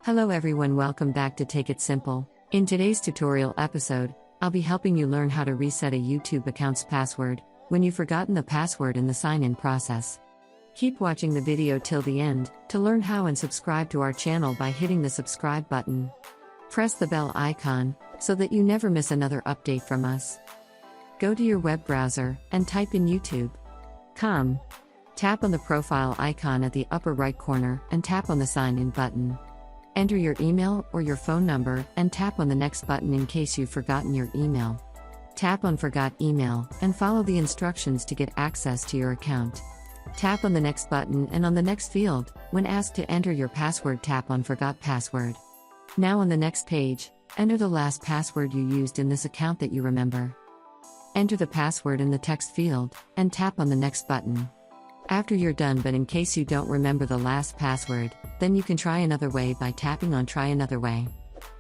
Hello everyone, welcome back to Take It Simple. In today's tutorial episode, I'll be helping you learn how to reset a YouTube account's password when you've forgotten the password in the sign-in process. Keep watching the video till the end to learn how, and subscribe to our channel by hitting the subscribe button. Press the bell icon so that you never miss another update from us. Go to your web browser and type in YouTube.com. Tap on the profile icon at the upper right corner and tap on the sign in button. Enter your email or your phone number and tap on the next button in case you've forgotten your email. Tap on Forgot Email and follow the instructions to get access to your account. Tap on the next button, and on the next field, when asked to enter your password, tap on Forgot Password. Now on the next page, enter the last password you used in this account that you remember. Enter the password in the text field and tap on the next button. After you're done, but in case you don't remember the last password, then you can try another way by tapping on Try Another Way.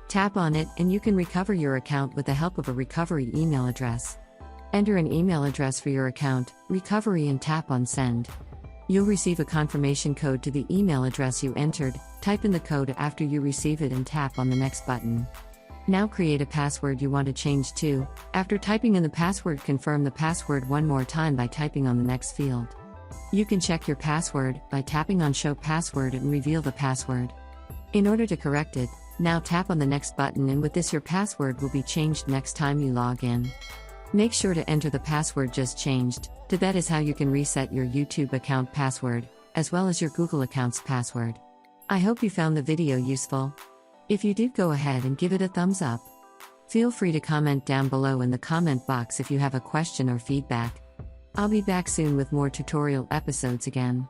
Tap on it and you can recover your account with the help of a recovery email address. Enter an email address for your account, recovery, and tap on Send. You'll receive a confirmation code to the email address you entered. Type in the code after you receive it and tap on the next button. Now create a password you want to change to. After typing in the password, confirm the password one more time by typing on the next field. You can check your password by tapping on Show Password and reveal the password. In order to correct it, now tap on the next button, and with this your password will be changed next time you log in. Make sure to enter the password just changed. That is how you can reset your YouTube account password, as well as your Google account's password. I hope you found the video useful. If you did, go ahead and give it a thumbs up. Feel free to comment down below in the comment box if you have a question or feedback. I'll be back soon with more tutorial episodes again.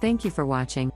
Thank you for watching.